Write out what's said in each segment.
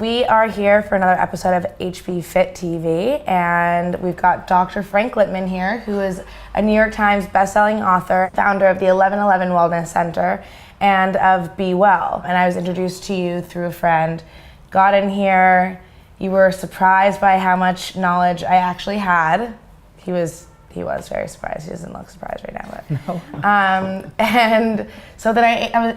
We are here for another episode of HBFIT TV, and we've got Dr. Frank Lipman here, who is a New York Times bestselling author, founder of the 1111 Wellness Center, and of Be Well. And I was introduced to you through a friend. Got in here, you were surprised by how much knowledge I actually had. He was very surprised. He doesn't look surprised right now, but no. And so then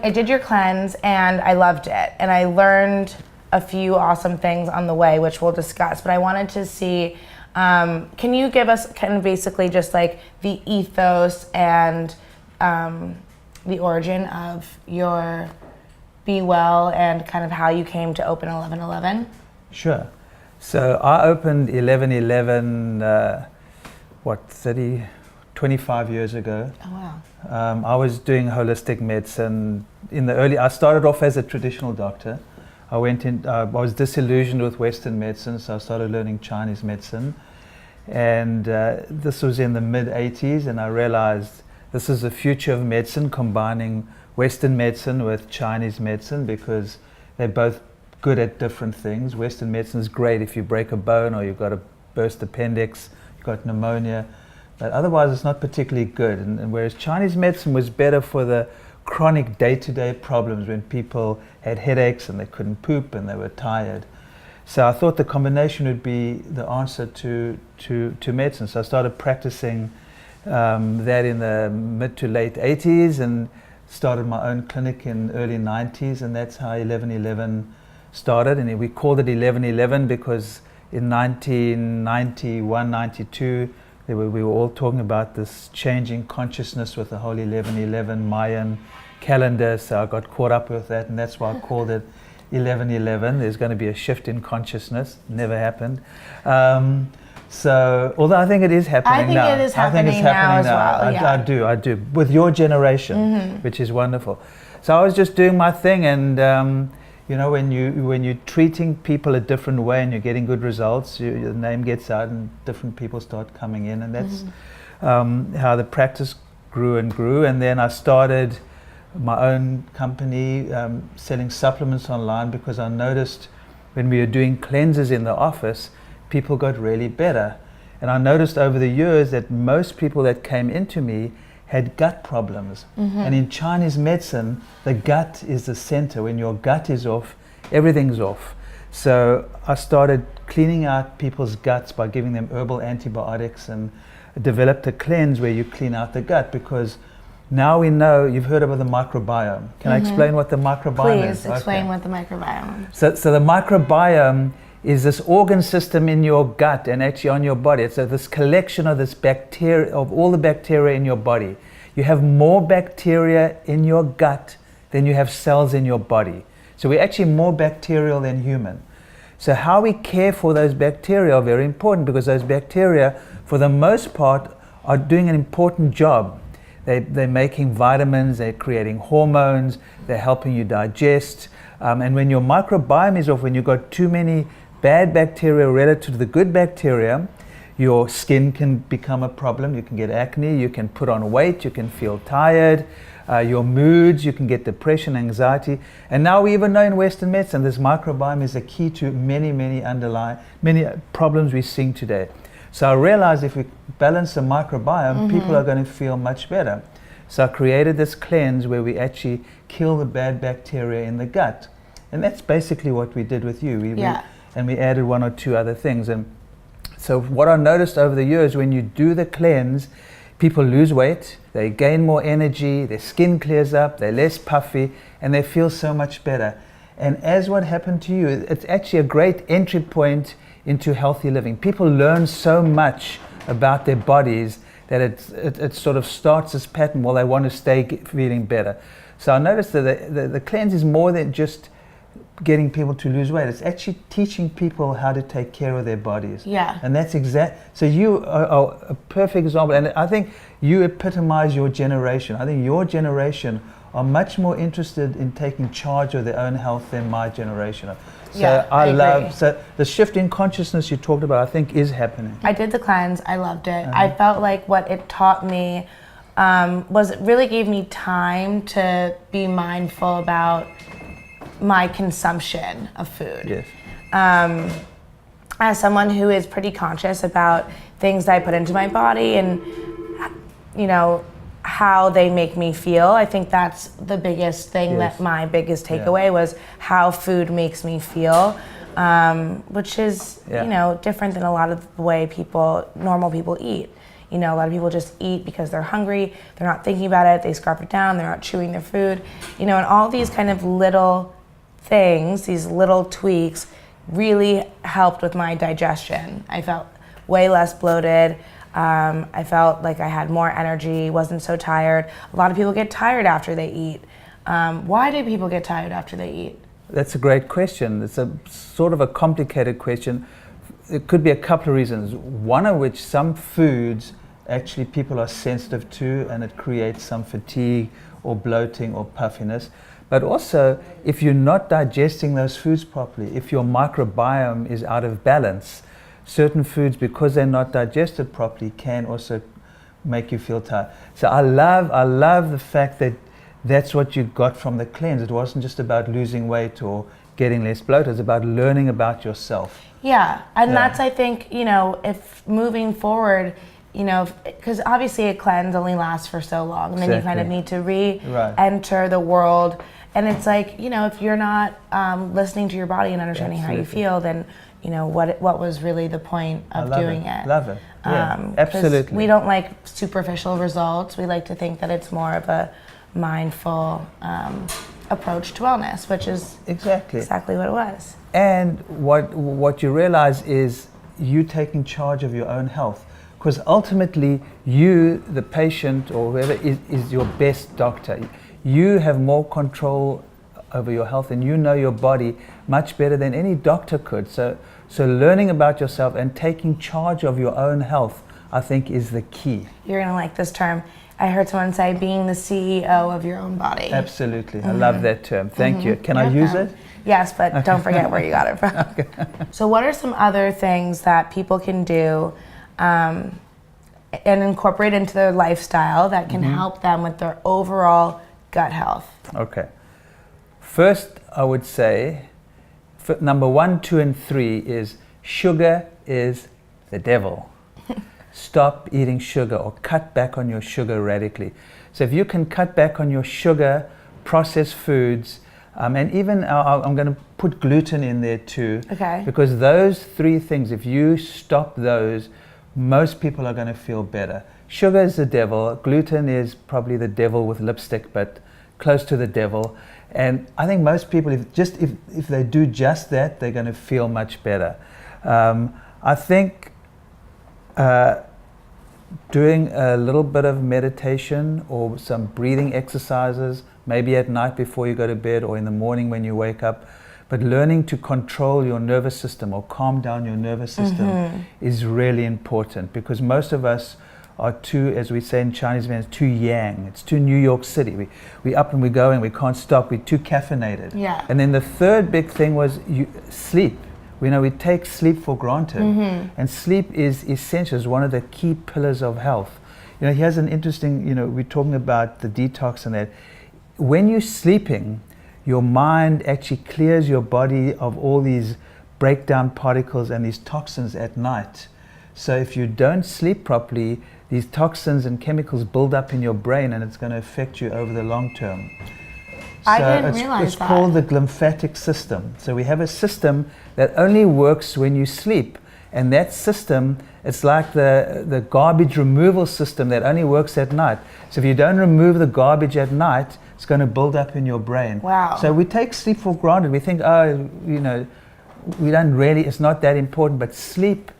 I did your cleanse, and I loved it, and I learned a few awesome things on the way, which we'll discuss. But I wanted to see, can you give us kind of basically just like the ethos and the origin of your Be Well and kind of how you came to open 1111? Sure. So I opened 1111. 25 years ago. Oh wow. I was doing holistic medicine I started off as a traditional doctor. I was disillusioned with Western medicine, so I started learning Chinese medicine. And this was in the mid-80s, and I realized this is the future of medicine, combining Western medicine with Chinese medicine, because they're both good at different things. Western medicine is great if you break a bone or you've got a burst appendix, you've got pneumonia, but otherwise it's not particularly good. And whereas Chinese medicine was better for the chronic day-to-day problems when people had headaches and they couldn't poop and they were tired. So I thought the combination would be the answer to medicine. So I started practicing that in the mid to late 80s and started my own clinic in early 90s, and that's how 1111 started. And we called it 1111 because in 1991, 92, we were all talking about this changing consciousness with the whole 1111 Mayan calendar, so I got caught up with that, and that's why I called it 1111. There's going to be a shift in consciousness. Never happened. So, although I think it is happening now. I think it is happening now as well. Yeah. I do. With your generation, which is wonderful. So I was just doing my thing, and when you're treating people a different way and you're getting good results, your name gets out and different people start coming in, and that's how the practice grew and grew. And then I started my own company selling supplements online, because I noticed when we were doing cleanses in the office, people got really better. And I noticed over the years that most people that came into me had gut problems. And in Chinese medicine, the gut is the center. When your gut is off, everything's off. So I started cleaning out people's guts by giving them herbal antibiotics, and developed a cleanse where you clean out the gut, because now we know, you've heard about the microbiome. Can I explain what the microbiome is? Please explain what the microbiome is. So the microbiome is this organ system in your gut and actually on your body. It's this collection of this bacteria, of all the bacteria in your body. You have more bacteria in your gut than you have cells in your body. So we're actually more bacterial than human. So how we care for those bacteria are very important, because those bacteria, for the most part, are doing an important job. They're making vitamins, they're creating hormones, they're helping you digest. And when your microbiome is off, when you've got too many bad bacteria relative to the good bacteria, your skin can become a problem. You can get acne, you can put on weight, you can feel tired, your moods, you can get depression, anxiety. And now we even know in Western medicine, this microbiome is a key to many problems we're seeing today. So I realized if we balance the microbiome, people are going to feel much better. So I created this cleanse where we actually kill the bad bacteria in the gut. And that's basically what we did with you. And we added one or two other things. And so what I noticed over the years, when you do the cleanse, people lose weight, they gain more energy, their skin clears up, they're less puffy, and they feel so much better. And as what happened to you, it's actually a great entry point into healthy living. People learn so much about their bodies that it sort of starts this pattern, well, they want to stay feeling better. So I noticed that the cleanse is more than just getting people to lose weight. It's actually teaching people how to take care of their bodies. Yeah. And that's so you are a perfect example. And I think you epitomize your generation. I think your generation are much more interested in taking charge of their own health than my generation. So I love, so the shift in consciousness you talked about, I think is happening. I did the cleanse, I loved it. I felt like what it taught me was it really gave me time to be mindful about my consumption of food. Yes. As someone who is pretty conscious about things that I put into my body and, you know, how they make me feel, I think that's the biggest thing. Yes. That my biggest takeaway was how food makes me feel, which is, you know, different than a lot of the way normal people eat. You know, a lot of people just eat because they're hungry, they're not thinking about it, they scarf it down, they're not chewing their food, you know, and all these kind of little things, these little tweaks really helped with my digestion. I felt way less bloated. I felt like I had more energy, wasn't so tired. A lot of people get tired after they eat. Why do people get tired after they eat? That's a great question. It's a sort of a complicated question. It could be a couple of reasons. One of which, some foods actually people are sensitive to, and it creates some fatigue or bloating or puffiness. But also, if you're not digesting those foods properly, if your microbiome is out of balance, certain foods, because they're not digested properly, can also make you feel tired. So I love the fact that that's what you got from the cleanse. It wasn't just about losing weight or getting less bloated. It's about learning about yourself. Yeah, and that's, I think, you know, if moving forward, you know, because obviously a cleanse only lasts for so long, and then you kind of need to re-enter the world. And it's like, you know, if you're not listening to your body and understanding how you feel, then, you know, what was really the point of doing it? Love it. Yeah, absolutely. We don't like superficial results. We like to think that it's more of a mindful approach to wellness, which is exactly what it was. And what you realize is you taking charge of your own health, because ultimately you, the patient or whoever, is your best doctor. You have more control over your health, and you know your body much better than any doctor could. So learning about yourself and taking charge of your own health, I think, is the key. You're gonna like this term. I heard someone say being the CEO of your own body. Absolutely. I love that term. Thank you. Can I use it? Yes, but don't forget where you got it from. Okay. So what are some other things that people can do and incorporate into their lifestyle that can help them with their overall gut health? Okay. First, I would say, number 1, 2, and 3 is sugar is the devil. Stop eating sugar, or cut back on your sugar radically. So if you can cut back on your sugar, processed foods, and even I'm going to put gluten in there too. Okay. Because those 3 things, if you stop those, most people are going to feel better. Sugar is the devil. Gluten is probably the devil with lipstick, but close to the devil. And I think most people, if they do just that, they're going to feel much better. I think doing a little bit of meditation or some breathing exercises, maybe at night before you go to bed or in the morning when you wake up, but learning to control your nervous system or calm down your nervous system is really important, because most of us are too, as we say in Chinese, it's too yang. It's too New York City. We up and we go and we can't stop. We're too caffeinated. Yeah. And then the third big thing was sleep. We know we take sleep for granted, and sleep is essential. It's one of the key pillars of health. You know, here's an interesting, you know, we're talking about the detox and that. When you're sleeping, your mind actually clears your body of all these breakdown particles and these toxins at night. So if you don't sleep properly, these toxins and chemicals build up in your brain, and it's going to affect you over the long term. I didn't realize that. It's called the lymphatic system. So we have a system that only works when you sleep. And that system, it's like the garbage removal system that only works at night. So if you don't remove the garbage at night, it's going to build up in your brain. Wow. So we take sleep for granted. We think, oh, you know, we don't really, it's not that important, but sleep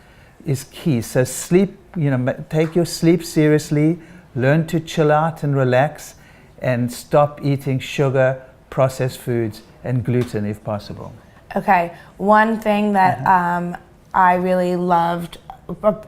is key. So sleep, you know, take your sleep seriously, learn to chill out and relax, and stop eating sugar, processed foods, and gluten if possible. Okay, one thing that I really loved,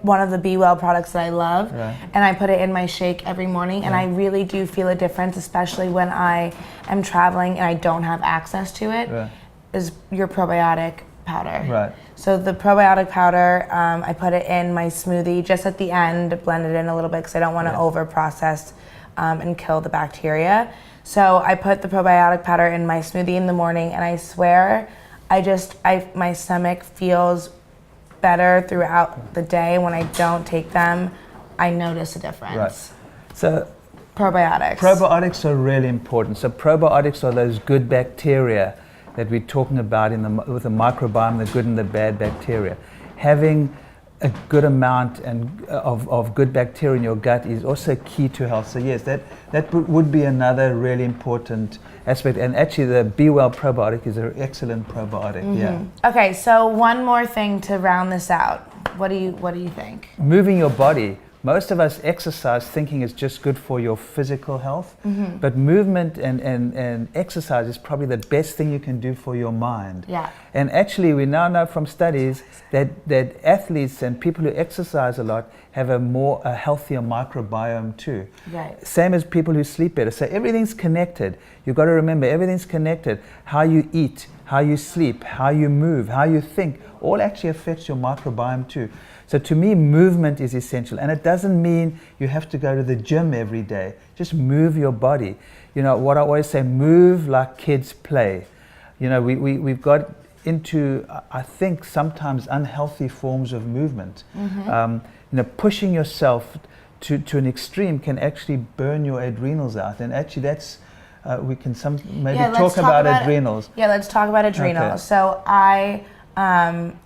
one of the Be Well products that I love, and I put it in my shake every morning, and I really do feel a difference, especially when I am traveling and I don't have access to it, is your probiotic powder. Right. So the probiotic powder, I put it in my smoothie just at the end, blend it in a little bit because I don't want to over process and kill the bacteria. So I put the probiotic powder in my smoothie in the morning, and I swear my stomach feels better throughout the day. When I don't take them, I notice a difference. Right. So Probiotics. Probiotics are really important. So probiotics are those good bacteria that we're talking about with the microbiome, the good and the bad bacteria. Having a good amount of good bacteria in your gut is also key to health. So yes, that would be another really important aspect. And actually the Be Well probiotic is an excellent probiotic. Mm-hmm. Yeah. Okay, so one more thing to round this out. What do you think? Moving your body. Most of us exercise thinking it's just good for your physical health, mm-hmm. but movement and exercise is probably the best thing you can do for your mind. Yeah. And actually we now know from studies that athletes and people who exercise a lot have a healthier microbiome too. Right. Same as people who sleep better. So everything's connected. You've got to remember everything's connected. How you eat, how you sleep, how you move, how you think, all actually affects your microbiome too. So to me, movement is essential. And it doesn't mean you have to go to the gym every day. Just move your body. You know, what I always say, move like kids play. You know, we've got into, I think, sometimes unhealthy forms of movement. Mm-hmm. You know, pushing yourself to an extreme can actually burn your adrenals out. And actually that's, we can talk about adrenals. Yeah, let's talk about adrenals. Okay. So I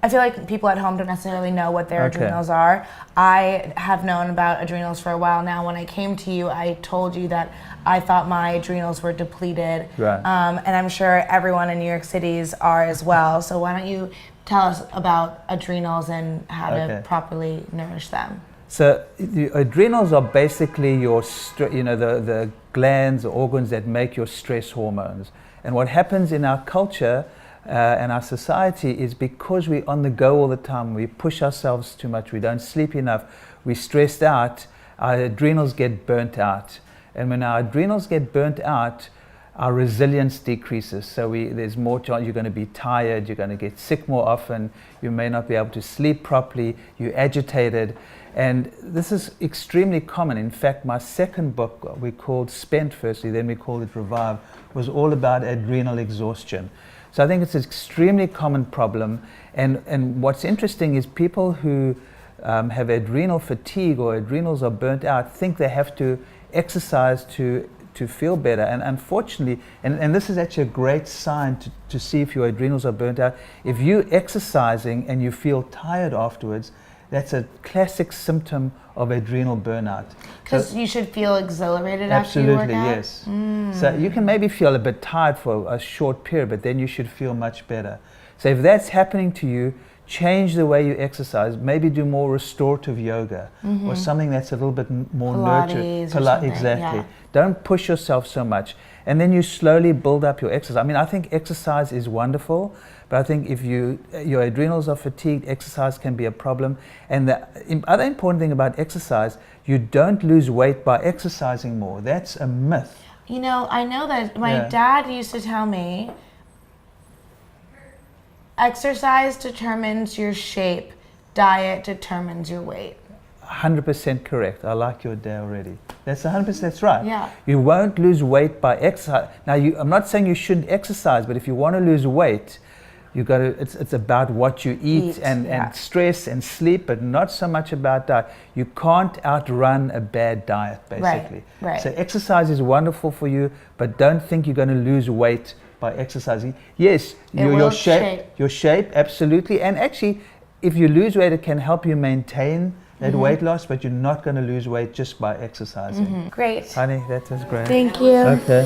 feel like people at home don't necessarily know what their adrenals are. I have known about adrenals for a while now. When I came to you, I told you that I thought my adrenals were depleted. Right. And I'm sure everyone in New York City's are as well. So why don't you tell us about adrenals and how to properly nourish them? So the adrenals are basically your, the glands or organs that make your stress hormones. And what happens in our culture and our society is because we're on the go all the time, we push ourselves too much, we don't sleep enough, we're stressed out, our adrenals get burnt out. And when our adrenals get burnt out, our resilience decreases. So there's more chance you're going to be tired, you're going to get sick more often, you may not be able to sleep properly, you're agitated. And this is extremely common. In fact, my second book, we called Spent firstly, then we called it Revive, was all about adrenal exhaustion. So I think it's an extremely common problem. And what's interesting is people who have adrenal fatigue or adrenals are burnt out think they have to exercise to feel better. And unfortunately, and this is actually a great sign to see if your adrenals are burnt out. If you're exercising and you feel tired afterwards, that's a classic symptom of adrenal burnout. Because you should feel exhilarated after you work out? Absolutely, yes. So you can maybe feel a bit tired for a short period, but then you should feel much better. So if that's happening to you, change the way you exercise. Maybe do more restorative yoga, mm-hmm. or something that's a little bit more nurturing. Exactly. Yeah. Don't push yourself so much. And then you slowly build up your exercise. I mean, I think exercise is wonderful, but I think if your adrenals are fatigued, exercise can be a problem. And the other important thing about exercise, you don't lose weight by exercising more. That's a myth. You know, I know that my dad used to tell me, exercise determines your shape, diet determines your weight. 100% correct. I like your day already. That's 100%, that's right. Yeah. You won't lose weight by exercise. Now, I'm not saying you shouldn't exercise, but if you want to lose weight, you've got to, it's about what you eat and stress and sleep, but not so much about diet. You can't outrun a bad diet, basically. Right. So exercise is wonderful for you, but don't think you're going to lose weight by exercising. Yes, your shape, absolutely. And actually, if you lose weight, it can help you maintain that mm-hmm. weight loss, but you're not going to lose weight just by exercising. Mm-hmm. Great. Honey, that was great. Thank you. Okay.